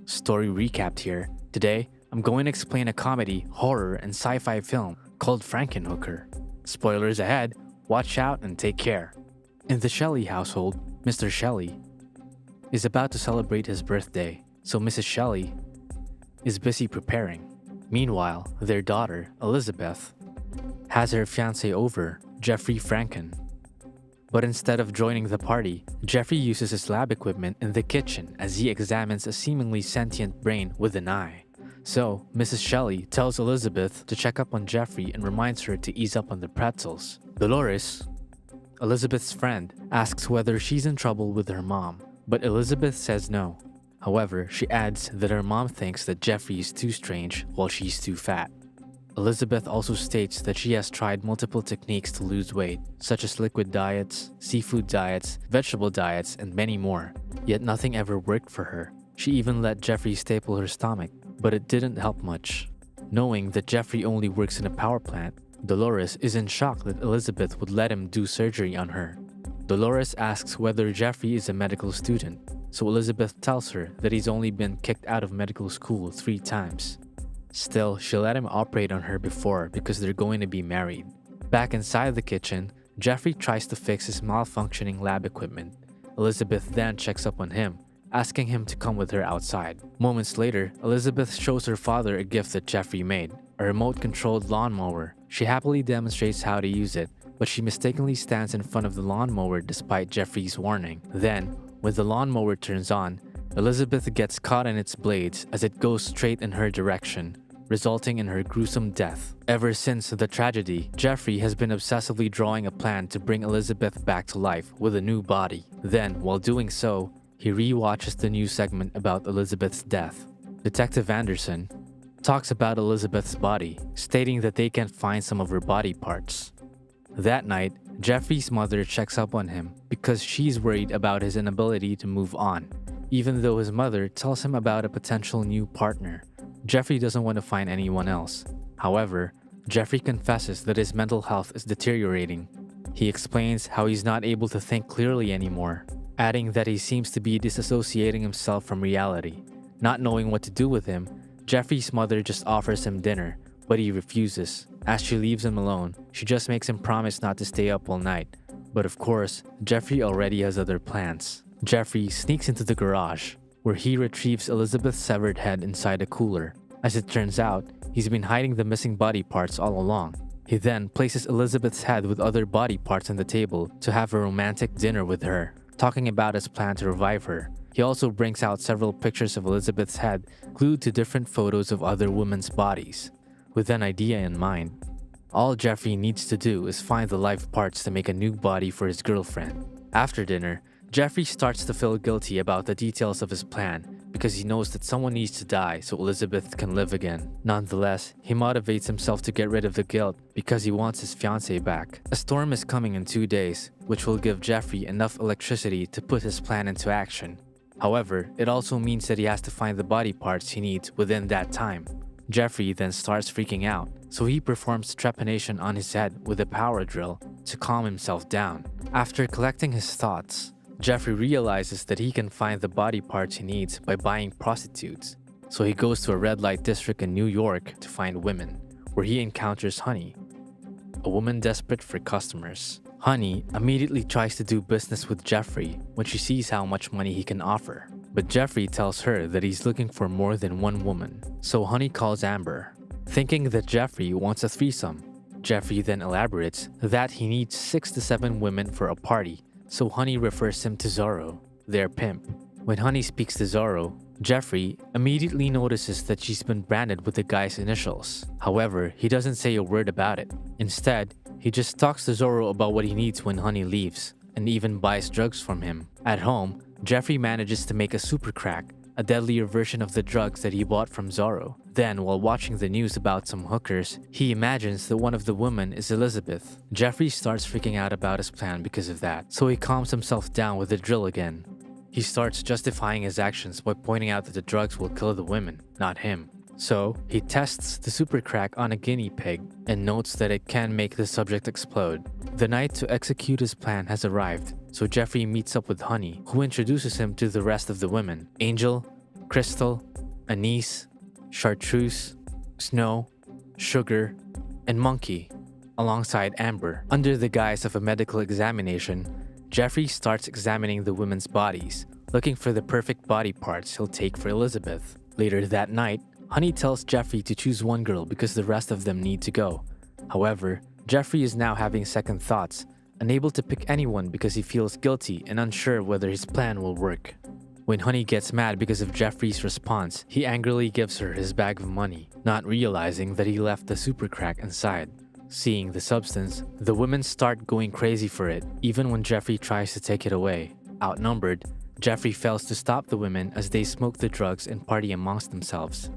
Story recapped here. Today, I'm going to explain a comedy, horror, and sci-fi film called Frankenhooker. Spoilers ahead, watch out and take care. In the Shelley household, Mr. Shelley is about to celebrate his birthday, so Mrs. Shelley is busy preparing. Meanwhile, their daughter, Elizabeth, has her fiancé over, Jeffrey Franken. But instead of joining the party, Jeffrey uses his lab equipment in the kitchen as he examines a seemingly sentient brain with an eye. So, Mrs. Shelley tells Elizabeth to check up on Jeffrey and reminds her to ease up on the pretzels. Dolores, Elizabeth's friend, asks whether she's in trouble with her mom, but Elizabeth says no. However, she adds that her mom thinks that Jeffrey is too strange while she's too fat. Elizabeth also states that she has tried multiple techniques to lose weight, such as liquid diets, seafood diets, vegetable diets, and many more, yet nothing ever worked for her. She even let Jeffrey staple her stomach, but it didn't help much. Knowing that Jeffrey only works in a power plant, Dolores is in shock that Elizabeth would let him do surgery on her. Dolores asks whether Jeffrey is a medical student, so Elizabeth tells her that he's only been kicked out of medical school 3 times. Still, she let him operate on her before because they're going to be married. Back inside the kitchen, Jeffrey tries to fix his malfunctioning lab equipment. Elizabeth then checks up on him, asking him to come with her outside. Moments later, Elizabeth shows her father a gift that Jeffrey made, a remote-controlled lawnmower. She happily demonstrates how to use it, but she mistakenly stands in front of the lawnmower despite Jeffrey's warning. Then, when the lawnmower turns on, Elizabeth gets caught in its blades as it goes straight in her direction, resulting in her gruesome death. Ever since the tragedy, Jeffrey has been obsessively drawing a plan to bring Elizabeth back to life with a new body. Then, while doing so, he re-watches the news segment about Elizabeth's death. Detective Anderson talks about Elizabeth's body, stating that they can't find some of her body parts. That night, Jeffrey's mother checks up on him because she's worried about his inability to move on, even though his mother tells him about a potential new partner. Jeffrey doesn't want to find anyone else. However, Jeffrey confesses that his mental health is deteriorating. He explains how he's not able to think clearly anymore, adding that he seems to be disassociating himself from reality. Not knowing what to do with him, Jeffrey's mother just offers him dinner, but he refuses. As she leaves him alone, she just makes him promise not to stay up all night. But of course, Jeffrey already has other plans. Jeffrey sneaks into the garage, where he retrieves Elizabeth's severed head inside a cooler. As it turns out, he's been hiding the missing body parts all along. He then places Elizabeth's head with other body parts on the table to have a romantic dinner with her, talking about his plan to revive her. He also brings out several pictures of Elizabeth's head glued to different photos of other women's bodies, with an idea in mind. All Jeffrey needs to do is find the live parts to make a new body for his girlfriend. After dinner, Jeffrey starts to feel guilty about the details of his plan because he knows that someone needs to die so Elizabeth can live again. Nonetheless, he motivates himself to get rid of the guilt because he wants his fiancée back. A storm is coming in 2 days, which will give Jeffrey enough electricity to put his plan into action. However, it also means that he has to find the body parts he needs within that time. Jeffrey then starts freaking out, so he performs trepanation on his head with a power drill to calm himself down. After collecting his thoughts, Jeffrey realizes that he can find the body parts he needs by buying prostitutes, so he goes to a red light district in New York to find women, where he encounters Honey, a woman desperate for customers. Honey immediately tries to do business with Jeffrey when she sees how much money he can offer, but Jeffrey tells her that he's looking for more than one woman, so Honey calls Amber, thinking that Jeffrey wants a threesome. Jeffrey then elaborates that he needs 6 to 7 women for a party, so Honey refers him to Zorro, their pimp. When Honey speaks to Zorro, Jeffrey immediately notices that she's been branded with the guy's initials. However, he doesn't say a word about it. Instead, he just talks to Zorro about what he needs when Honey leaves, and even buys drugs from him. At home, Jeffrey manages to make a super crack, a deadlier version of the drugs that he bought from Zorro. Then, while watching the news about some hookers, he imagines that one of the women is Elizabeth. Jeffrey starts freaking out about his plan because of that, so he calms himself down with the drill again. He starts justifying his actions by pointing out that the drugs will kill the women, not him. So, he tests the super crack on a guinea pig and notes that it can make the subject explode. The night to execute his plan has arrived, so Jeffrey meets up with Honey, who introduces him to the rest of the women: Angel, Crystal, anise, chartreuse, snow, sugar, and monkey, alongside amber. Under the guise of a medical examination, Jeffrey starts examining the women's bodies, looking for the perfect body parts he'll take for Elizabeth. Later that night, Honey tells Jeffrey to choose one girl because the rest of them need to go. However, Jeffrey is now having second thoughts, unable to pick anyone because he feels guilty and unsure whether his plan will work. When Honey gets mad because of Jeffrey's response, he angrily gives her his bag of money, not realizing that he left the super crack inside. Seeing the substance, the women start going crazy for it, even when Jeffrey tries to take it away. Outnumbered, Jeffrey fails to stop the women as they smoke the drugs and party amongst themselves.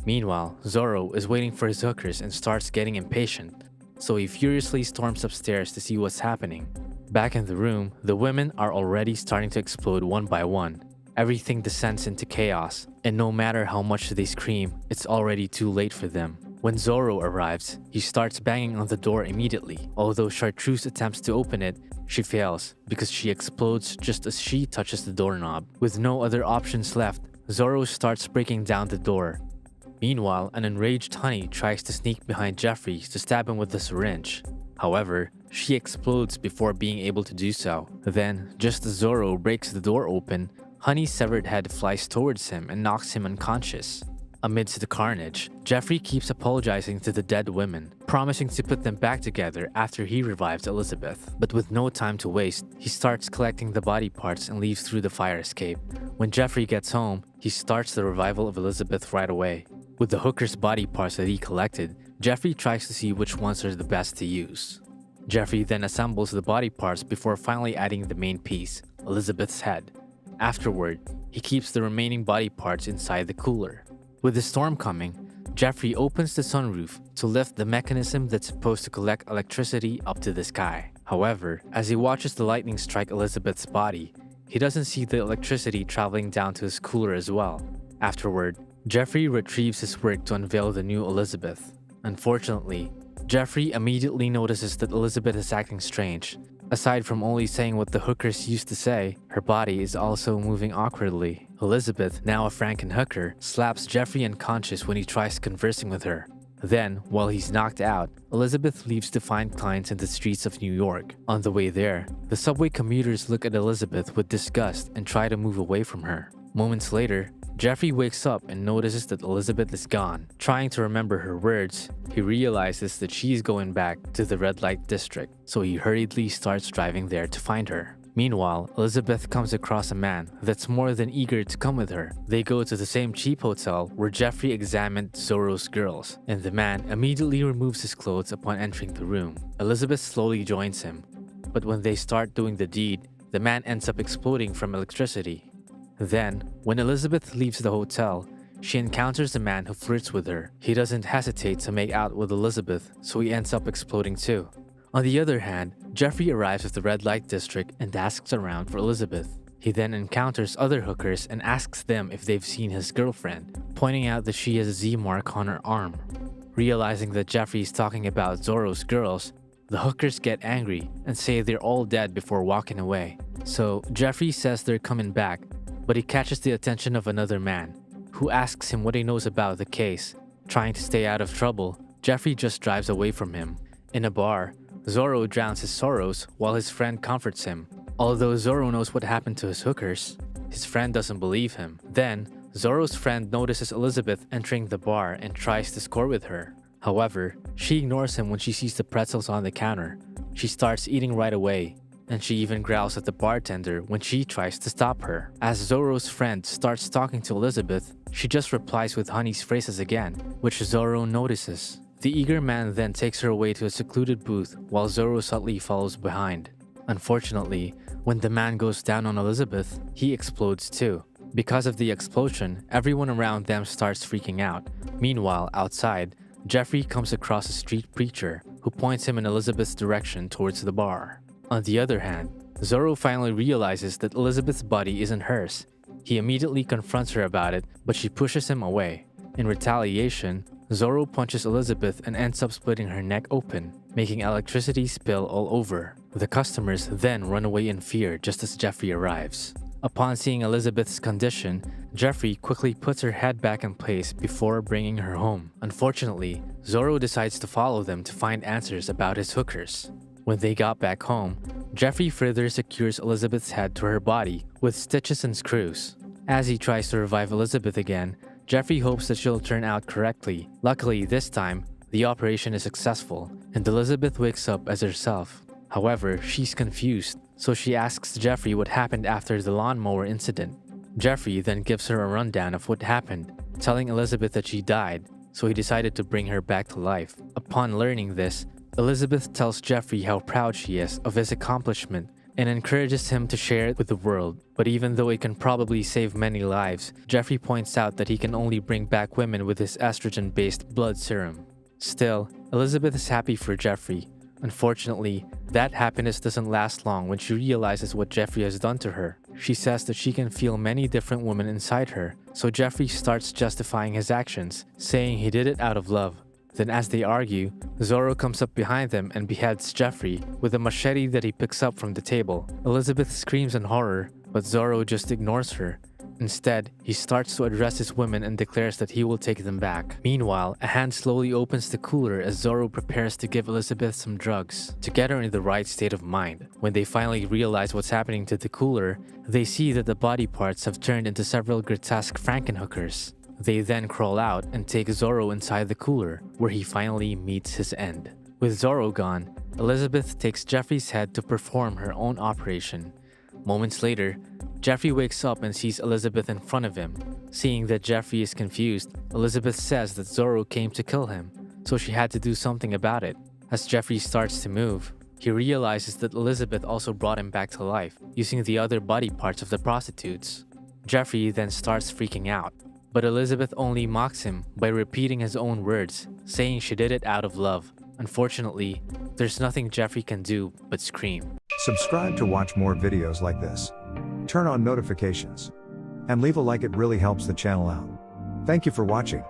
Meanwhile, Zorro is waiting for his hookers and starts getting impatient, so he furiously storms upstairs to see what's happening. Back in the room, the women are already starting to explode one by one. Everything descends into chaos, and no matter how much they scream, it's already too late for them. When Zorro arrives, he starts banging on the door immediately. Although Chartreuse attempts to open it, she fails because she explodes just as she touches the doorknob. With no other options left, Zorro starts breaking down the door. Meanwhile, an enraged Honey tries to sneak behind Jeffrey to stab him with a syringe. However, she explodes before being able to do so. Then, just as Zorro breaks the door open, Honey's severed head flies towards him and knocks him unconscious. Amidst the carnage, Jeffrey keeps apologizing to the dead women, promising to put them back together after he revives Elizabeth. But with no time to waste, he starts collecting the body parts and leaves through the fire escape. When Jeffrey gets home, he starts the revival of Elizabeth right away. With the hooker's body parts that he collected, Jeffrey tries to see which ones are the best to use. Jeffrey then assembles the body parts before finally adding the main piece, Elizabeth's head. Afterward, he keeps the remaining body parts inside the cooler. With the storm coming, Jeffrey opens the sunroof to lift the mechanism that's supposed to collect electricity up to the sky. However, as he watches the lightning strike Elizabeth's body, he doesn't see the electricity traveling down to his cooler as well. Afterward, Jeffrey retrieves his work to unveil the new Elizabeth. Unfortunately, Jeffrey immediately notices that Elizabeth is acting strange. Aside from only saying what the hookers used to say, her body is also moving awkwardly. Elizabeth, now a Frankenhooker, slaps Jeffrey unconscious when he tries conversing with her. Then, while he's knocked out, Elizabeth leaves to find clients in the streets of New York. On the way there, the subway commuters look at Elizabeth with disgust and try to move away from her. Moments later, Jeffrey wakes up and notices that Elizabeth is gone. Trying to remember her words, he realizes that she's going back to the red light district, so he hurriedly starts driving there to find her. Meanwhile, Elizabeth comes across a man that's more than eager to come with her. They go to the same cheap hotel where Jeffrey examined Zorro's girls, and the man immediately removes his clothes upon entering the room. Elizabeth slowly joins him, but when they start doing the deed, the man ends up exploding from electricity. Then, when Elizabeth leaves the hotel, she encounters a man who flirts with her. He doesn't hesitate to make out with Elizabeth, so he ends up exploding too. On the other hand, Jeffrey arrives at the red light district and asks around for Elizabeth. He then encounters other hookers and asks them if they've seen his girlfriend, pointing out that she has a Z mark on her arm. Realizing that Jeffrey is talking about Zorro's girls, the hookers get angry and say they're all dead before walking away. So Jeffrey says they're coming back, but he catches the attention of another man, who asks him what he knows about the case. Trying to stay out of trouble, Jeffrey just drives away from him. In a bar, Zorro drowns his sorrows while his friend comforts him. Although Zorro knows what happened to his hookers, his friend doesn't believe him. Then, Zorro's friend notices Elizabeth entering the bar and tries to score with her. However, she ignores him when she sees the pretzels on the counter. She starts eating right away, and she even growls at the bartender when she tries to stop her. As Zorro's friend starts talking to Elizabeth, she just replies with Honey's phrases again, which Zorro notices. The eager man then takes her away to a secluded booth while Zorro subtly follows behind. Unfortunately, when the man goes down on Elizabeth, he explodes too. Because of the explosion, everyone around them starts freaking out. Meanwhile, outside, Jeffrey comes across a street preacher who points him in Elizabeth's direction towards the bar. On the other hand, Zorro finally realizes that Elizabeth's body isn't hers. He immediately confronts her about it, but she pushes him away. In retaliation, Zorro punches Elizabeth and ends up splitting her neck open, making electricity spill all over. The customers then run away in fear just as Jeffrey arrives. Upon seeing Elizabeth's condition, Jeffrey quickly puts her head back in place before bringing her home. Unfortunately, Zorro decides to follow them to find answers about his hookers. When they got back home, Jeffrey further secures Elizabeth's head to her body with stitches and screws. As he tries to revive Elizabeth again, Jeffrey hopes that she'll turn out correctly. Luckily, this time, the operation is successful, and Elizabeth wakes up as herself. However, she's confused, so she asks Jeffrey what happened after the lawnmower incident. Jeffrey then gives her a rundown of what happened, telling Elizabeth that she died, so he decided to bring her back to life. Upon learning this, Elizabeth tells Jeffrey how proud she is of his accomplishment and encourages him to share it with the world. But even though it can probably save many lives, Jeffrey points out that he can only bring back women with his estrogen-based blood serum. Still, Elizabeth is happy for Jeffrey. Unfortunately, that happiness doesn't last long when she realizes what Jeffrey has done to her. She says that she can feel many different women inside her, so Jeffrey starts justifying his actions, saying he did it out of love. Then as they argue, Zorro comes up behind them and beheads Jeffrey with a machete that he picks up from the table. Elizabeth screams in horror, but Zorro just ignores her. Instead, he starts to address his women and declares that he will take them back. Meanwhile, a hand slowly opens the cooler as Zorro prepares to give Elizabeth some drugs to get her in the right state of mind. When they finally realize what's happening to the cooler, they see that the body parts have turned into several grotesque Frankenhookers. They then crawl out and take Zorro inside the cooler, where he finally meets his end. With Zorro gone, Elizabeth takes Jeffrey's head to perform her own operation. Moments later, Jeffrey wakes up and sees Elizabeth in front of him. Seeing that Jeffrey is confused, Elizabeth says that Zorro came to kill him, so she had to do something about it. As Jeffrey starts to move, he realizes that Elizabeth also brought him back to life, using the other body parts of the prostitutes. Jeffrey then starts freaking out, but Elizabeth only mocks him by repeating his own words, saying she did it out of love. Unfortunately, there's nothing Jeffrey can do but scream. Subscribe to watch more videos like this. Turn on notifications. And leave a like, it really helps the channel out. Thank you for watching.